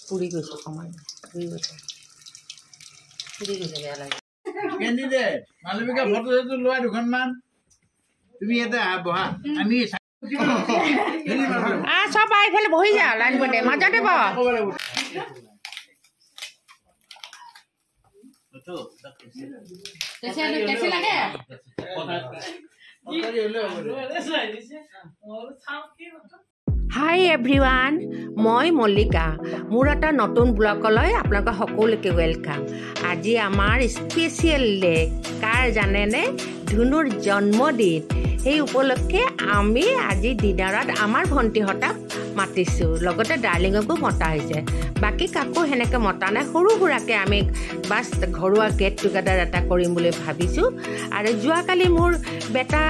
পুৰি গৈছে অকণমান পুৰি গৈছে বেয়া লাগে কেণ্ডিডেট মালবিকা ফটো লোৱা দুখনমান তুমি এটা বহা আমি চব এইফালে বহি যা লাইন পাতে মাজতে বহ कैसे लगे हाई एभ्रिवान मैं मल्लिका मोर एटा नतुन ब्लगলৈ आपलोक सकलोके वेलकाम आज आमार स्पेशियल डे कार जानेने धुनुर जन्मदिन সেই উপলক্ষে আমি আজি ডিনাৰত আমাৰ ভণ্টিহঁতক মাতিছো লগতে ডাৰ্লিঙকো মতা হৈছে বাকি কাকো হেনেকে মতা নাই সৰু সৰুকে আমি বাস ঘৰুৱা গেট টুগেদাৰ এটা কৰিম বুলি ভাবিছো আৰু যোৱাকালি মোৰ বেটা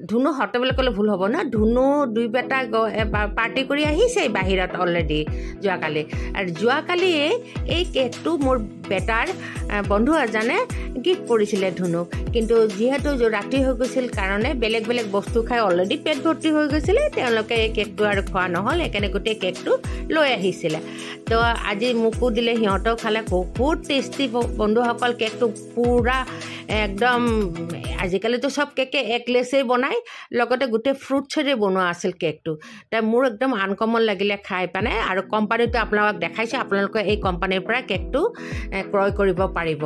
ধুনুহতে বুলি ক'লে ভুল হ'ব না ধুনু দুই বেটা পাৰ্টি কৰি আহিছে বাহিৰত অলৰেডি যোৱাকালি এই কেকটো মোৰ বেটাৰ বন্ধু এজনে গিফ্ট কৰিছিলে ধুনুক কিন্তু যেহেতু ৰাতি হৈ গৈছিল কাৰণে বেলেগ বেলেগ বস্তু খাই অলৰেডি পেট ভৰ্তি হৈ গৈছিল তেওঁলোকে এই কেকটো আৰু খোৱা নহল একেনে গোটেই কেকটো লৈ আহিছিলে তো আজি মুকু দিলে সিহঁতক খালে বহুত টেষ্টি বন্ধুসকল কেকটো পুৰা একদম আজিকালি তো সব কেকে একলেসে বনাই লগতে গোটেই ফ্ৰুটছেৰে বনোৱা আছিল কেকটো তাই মোৰ একদম আনকমন লাগিলে খাই পানে আৰু কোম্পানীটো আপোনালোকক দেখাইছে আপোনালোকে এই কোম্পানীৰ পৰা কেকটো ক্ৰয় কৰিব পাৰিব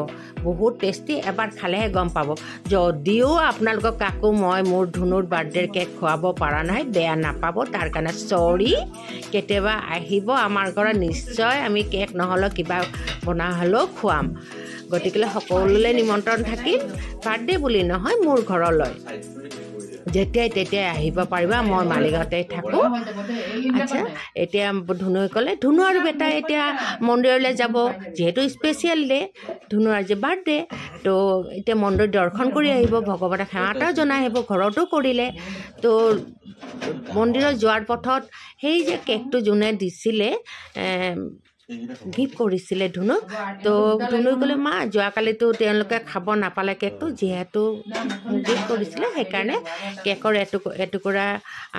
বহুত টেষ্টি এবাৰ খালেহে গম পাব যদিও আপোনালোকক কাকো মই মোৰ ধুনুৰ বাৰ্থডে কেক খোৱাব পৰা নাই বেয়া নাপাব তাৰ কাৰণে সৰি কেতিয়াবা আহিব আমাৰ ঘৰত নিশ্চয় আমি কেক নহলে কিবা বনা হলো খুৱাম গতিকে সকলোলৈ নিমন্ত্ৰণ থাকিল বাৰ্থডে বুলি নহয় মোৰ ঘৰলৈ যেতিয়াই তেতিয়াই আহিব পাৰিবা মই মালিগাঁৱতে থাকো আচ্ছা এতিয়া ধুনুৱে ক'লে ধুনু আৰু বেটা এতিয়া মন্দিৰলৈ যাব যেহেতু স্পেচিয়েল ডে ধুনুৰ আজি বাৰ্থডে তো এতিয়া মন্দিৰ দৰ্শন কৰি আহিব ভগৱানক সেৱা জনাই আহিব ঘৰতো কৰিলে তো মন্দিৰত যোৱাৰ পথত সেই যে কেকটো যোনে দিছিলে গিফ্ট কৰিছিলে ধুনু তো ধুনুই ক'লে মা যোৱাকালিতো তেওঁলোকে খাব নাপালে কেকটো যেহেতু গিফ্ট কৰিছিলে সেইকাৰণে কেকৰ এটুকুৰা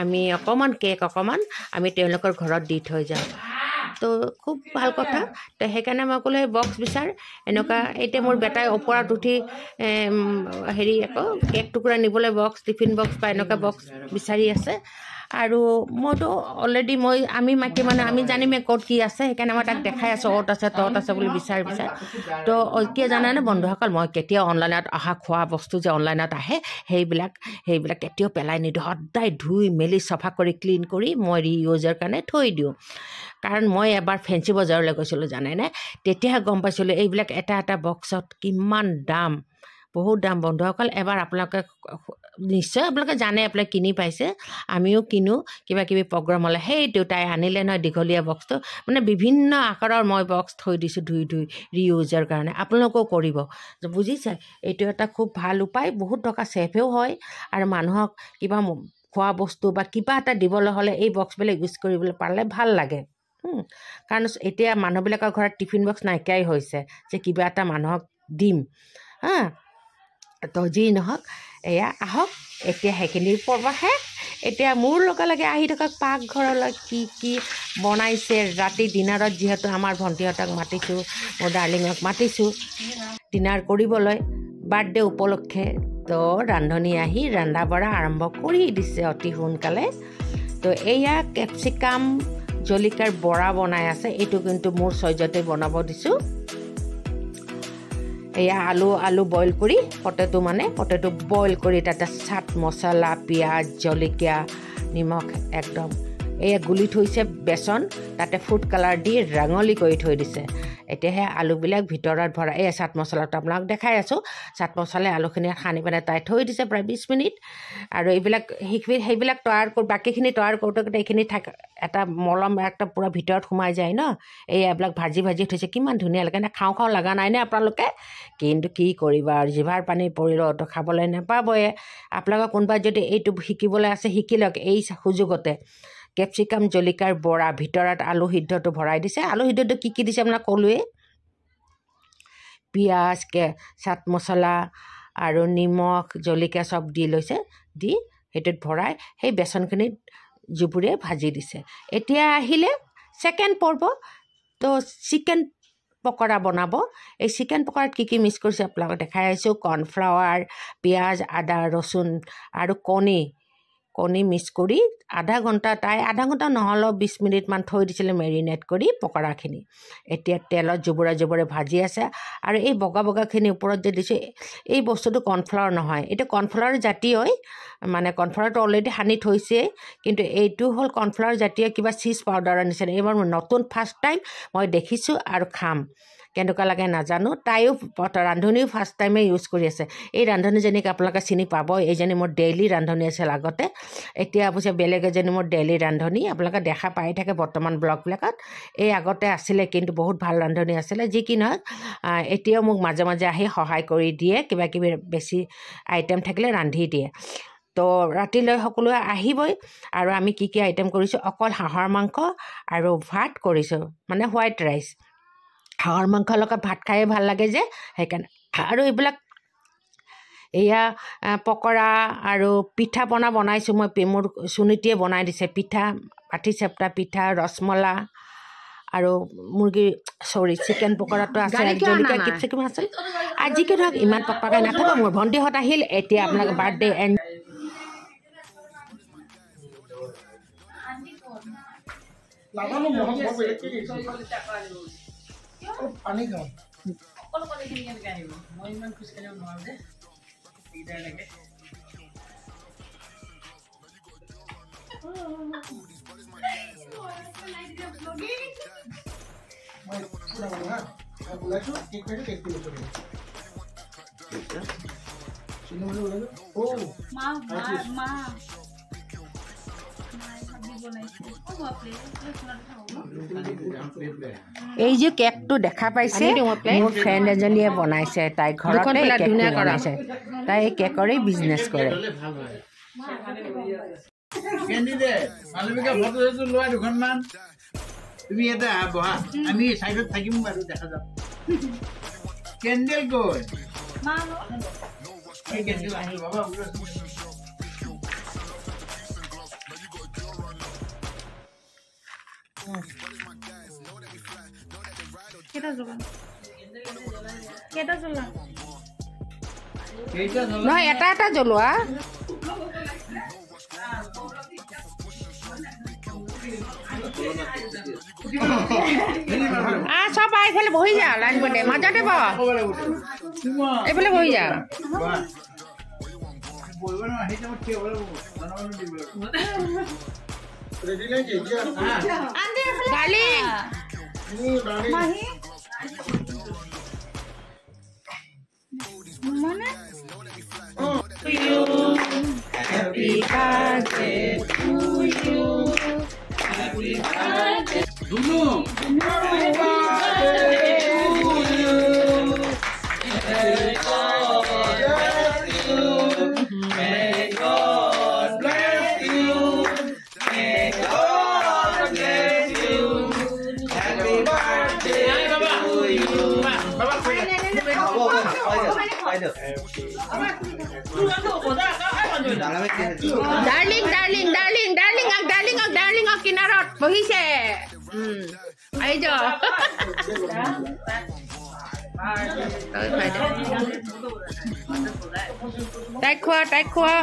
আমি অকণমান আমি তেওঁলোকৰ ঘৰত দি থৈ যাওঁ তো খুব ভাল কথা তো সেইকাৰণে মই ক'লে বক্স বিচাৰ এনেকুৱা এতিয়া মোৰ বেটাই ওপৰত উঠি হেৰি আকৌ কেক টুকুৰা নিবলৈ বক্স টিফিন বক্স বা এনেকুৱা বক্স বিচাৰি আছে আৰু মইতো অলৰেডি আমি মাইকী মানে আমি জানিমে ক'ত কি আছে সেইকাৰণে মই তাক দেখাই আছোঁ অ'ত আছে ত'ত আছে বুলি বিচাৰ তো কি জানানে বন্ধুসকল মই কেতিয়াও অনলাইনত অহা খোৱা বস্তু যে অনলাইনত আহে সেইবিলাক কেতিয়াও পেলাই নিদিওঁ সদায় ধুই মেলি চফা কৰি ক্লিন কৰি মই ৰিইউজৰ কাৰণে থৈ দিওঁ কাৰণ মই এবাৰ ফেঞ্চি বজাৰলৈ গৈছিলোঁ জানেনে তেতিয়াহে গম পাইছিলোঁ এইবিলাক এটা বক্সত কিমান দাম বহুত দাম বন্ধুসকল এবাৰ আপোনালোকে নিশ্চয় আপোনালোকে জানে আপোনালোকে কিনি পাইছে আমিও কিনো কিবা কিবি প্ৰগ্ৰাম হ'লে সেইটো তাই আনিলে নহয় দীঘলীয়া বক্সটো মানে বিভিন্ন আকাৰৰ মই বক্স থৈ দিছোঁ ধুই ৰিইউজৰ কাৰণে আপোনালোকেও কৰিব বুজিছে এইটো এটা খুব ভাল উপায় বহুত টকা ছেভেও হয় আৰু মানুহক কিবা খোৱা বস্তু বা কিবা এটা দিবলৈ হ'লে এই বক্সবিলাক ইউজ কৰিবলৈ পাৰিলে ভাল লাগে কাৰণ এতিয়া মানুহবিলাকৰ ঘৰত টিফিন বক্স নাইকিয়াই হৈছে যে কিবা এটা মানুহক দিম তো যি নহওক এয়া আহক এতিয়া সেইখিনিৰ পৰ্বহে এতিয়া মোৰ লগে আহি থকা পাকঘৰলৈ কি বনাইছে ৰাতি ডিনাৰত যিহেতু আমাৰ ভণ্টিহঁতক মাতিছোঁ মোৰ ডাৰ্লিঙক মাতিছোঁ ডিনাৰ কৰিবলৈ বাৰ্থডে উপলক্ষে তো ৰান্ধনি আহি ৰন্ধা বঢ়া আৰম্ভ কৰি দিছে অতি সোনকালে তো এয়া কেপচিকাম জলকীয়াৰ বৰা বনাই আছে এইটো কিন্তু মোৰ সহজতে বনাব দিছোঁ এয়া আলু বইল কৰি পটেটো বইল কৰি তাতে চাট মছলা পিঁয়াজ জলকীয়া নিমখ একদম এয়া গুলি থৈছে বেচন তাতে ফুড কালাৰ দি ৰঙলি কৰি থৈ দিছে এতিয়াহে আলুবিলাক ভিতৰত ভৰা এই চাট মছলাটো আপোনাক দেখাই আছোঁ চাট মছলা আলুখিনি সানি পেলাই তাই থৈ দিছে প্ৰায় 20 মিনিট আৰু সেইবিলাক তৈয়াৰ কৰি বাকীখিনি তৈয়াৰ কৰোঁতে এইখিনি এটা মলম একটা পুৰা ভিতৰত সোমাই যায় ন এই এইবিলাক ভাজি থৈছে কিমান ধুনীয়া লাগে না খাওঁ লগা নাই নে আপোনালোকে কিন্তু কি কৰিবা আৰু জিভাৰ পানী পৰিলতো খাবলৈ নাপাবয়ে আপোনালোকৰ কোনোবাই যদি এইটো শিকিবলৈ আছে শিকি লওক এই সুযোগতে কেপচিকাম জলকীয়াৰ বৰা ভিতৰত আলু সিদ্ধটো ভৰাই দিছে আলু সিদ্ধটো কি দিছে আপোনাক ক'লোৱে পিঁয়াজ চাট মছলা আৰু নিমখ জলকীয়া সব দি লৈছে দি সেইটোত ভৰাই সেই বেচনখিনিত জুবুৰিয়ে ভাজি দিছে। এতিয়া আহিলে ছেকেণ্ড পৰ্ব। তো চিকেন পকৰা বনাব। এই চিকেন পকৰাত কি মিক্স কৰিছে আপোনালোকক দেখাই আহিছোঁ। কৰ্ণফ্লাৱাৰ, পিঁয়াজ, আদা, ৰচুন আৰু কণী মিক্স কৰি আধা ঘণ্টা নহ'লেও 20 মিনিটমান থৈ দিছিলে মেৰিনেট কৰি পকৰাখিনি। এতিয়া তেলত জুবুৰে ভাজি আছে। আৰু এই বগাখিনি ওপৰত যে দিছোঁ, এই বস্তুটো কৰ্ণফ্লাৱাৰ নহয়, এইটো কৰ্ণফ্লাৱাৰ জাতীয়ই, মানে কৰ্ণফ্লাৱাৰটো অলৰেডি সানি থৈছে, কিন্তু এইটো হ'ল কৰ্ণফ্লাৱাৰ জাতীয় কিবা চীজ পাউডাৰৰ নিচিনা। এইবাৰ নতুন ফাৰ্ষ্ট টাইম মই দেখিছোঁ আৰু খাম, কেনেকুৱা লাগে নাজানো। তাইও ৰান্ধনীও ফাৰ্ষ্ট টাইমে ইউজ কৰি আছে। এই ৰান্ধনীজনীক আপোনালোকে চিনি পাব। এইজনী মোৰ ডেইলি ৰান্ধনী আছিল আগতে, এতিয়া অৱশ্যে বেলেগ এজনী মোৰ ডেইলি ৰান্ধনী। আপোনালোকে দেখা পাই থাকে বৰ্তমান ব্লগবিলাকত। এই আগতে আছিলে, কিন্তু বহুত ভাল ৰান্ধনী আছিলে। যি কি নহওক, এতিয়াও মোক মাজে মাজে আহি সহায় কৰি দিয়ে, কিবা কিবি বেছি আইটেম থাকিলে ৰান্ধি দিয়ে। তো ৰাতিলৈ সকলোৱে আহিবই। আৰু আমি কি আইটেম কৰিছোঁ, অকল হাঁহৰ মাংস আৰু ভাত কৰিছোঁ, মানে হোৱাইট ৰাইচ। হাঁহৰ মাংসৰ লগত ভাত খায়ে ভাল লাগে যে, সেইকাৰণে। আৰু এইবিলাক এয়া পকৰা আৰু পিঠা পনা বনাইছোঁ মই। মোৰ সুনীতিয়ে বনাই দিছে পিঠা, পাঠি চেপটা পিঠা, ৰসমলাই আৰু চিকেন পকৰাটো আছে, জলকীয়া কিপচিকিম আছে। আজি কি ধৰক ইমান পকপাকাই নাথাকোঁ। মোৰ ভণ্টিহঁত আহিল। এতিয়া আপোনালোকে বাৰ্থডে পানী খাওঁ। এই যে কেকটো দেখা পাইছে, মোৰ ফ্ৰেণ্ড এজনীয়ে বনাইছে। তাই ঘৰতে কেক বনাইছে। তাই এই কেকৰে বিজনেছ কৰে। তুমি ইয়াতে বহা, আমি চাইডত থাকিম আৰু দেখা যাম। কেণ্ডেল গ'ল। কেণ্ডেল আহিল বাবা। নহয়, এটা জ্বলোৱা। চব এইফালে বহি যা, লাইন পাতে মাজতে বহ, এইফালে বহি যা। Darling, happy birthday to you. Happy birthday. Dunu. Happy birthday to you. May God bless you. May God bless you. Happy birthday to you. Darling, kinarot bahise. Ayo. Tai khua.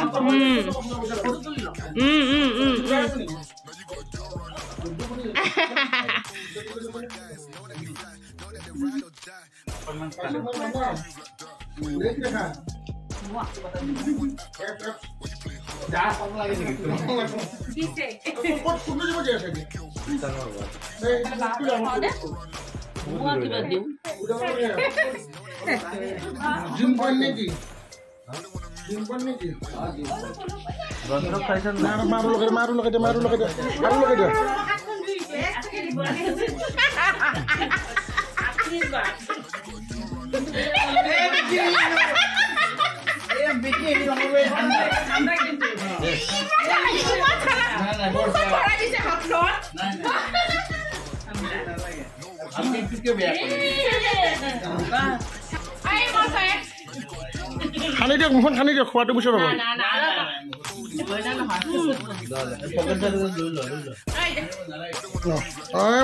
খানি দিয়ক, মুখখন খানি দিয়ক, খোৱাটো পিছত হ'ব।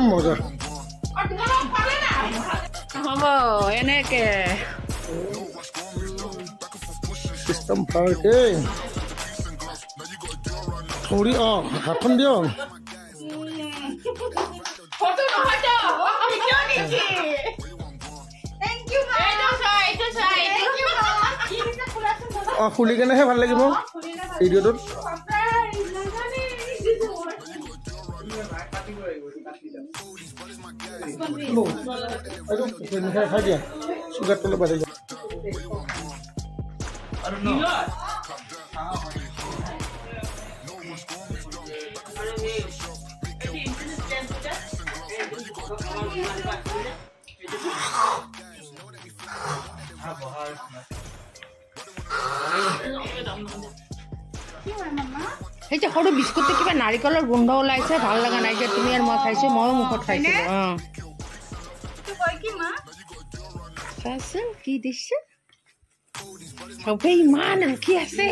মজা হ'ব এনেকে চিষ্টেম ভালকে থৰি হাতখন দিয় খুলি কেনেহে ভাল লাগিব ভিডিঅ'টোত খাই দিয়া চুগাৰ তলত বাঢ়ি যায় এই যে সৰু বিস্কুটটো কিবা নাৰিকলৰ গোন্ধ ওলাইছে ভাল লগা নাই যে তুমি আৰু মই খাইছো ময়ো মুখত খাইছিলো চাচোন কি দিছে চবেই ইমান ৰখি আছে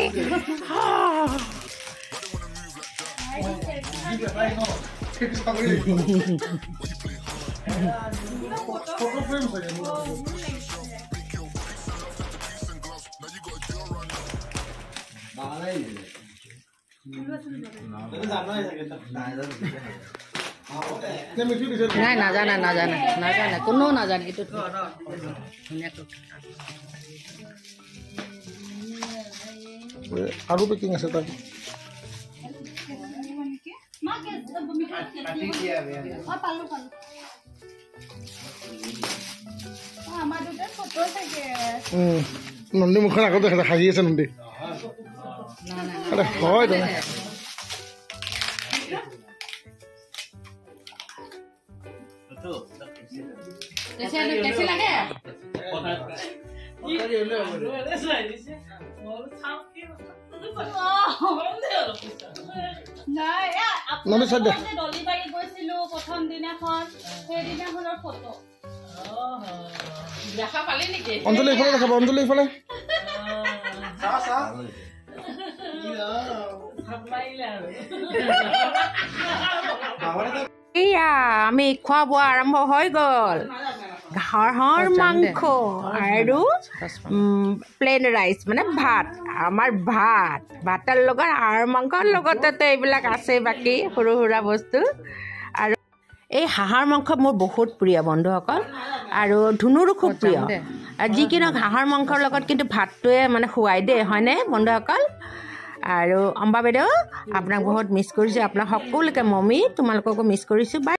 নাই নাজানে নাজানে নাজানে কোনো নাজানে এইটো আৰু পেকিং আছে তাত নন্দী মুখৰ আগতে হাঁহি আছে নন্দী হয় তেনে অঞ্জলি ইফালে দেখাব অঞ্জলি ইফালে এয়া আমি খোৱা বোৱা আৰম্ভ হৈ গ'ল হাঁহৰ মাংস আৰু প্লেন ৰাইচ মানে ভাত আমাৰ ভাতৰ লগত হাঁহৰ মাংসৰ লগতে এইবিলাক আছে বাকী সৰু সুৰা বস্তু আৰু এই হাঁহৰ মাংস মোৰ বহুত প্ৰিয় বন্ধুসকল আৰু ধুনুৰো খুব প্ৰিয় যি কি নহওক হাঁহৰ মাংসৰ লগত কিন্তু ভাতটোৱে মানে খুৱাই দেই হয়নে বন্ধুসকল আৰু অম্বা বাইদেউ আপোনাক বহুত মিছ কৰিছোঁ আপোনাক সকলোকে মমি তোমালোককো মিছ কৰিছোঁ।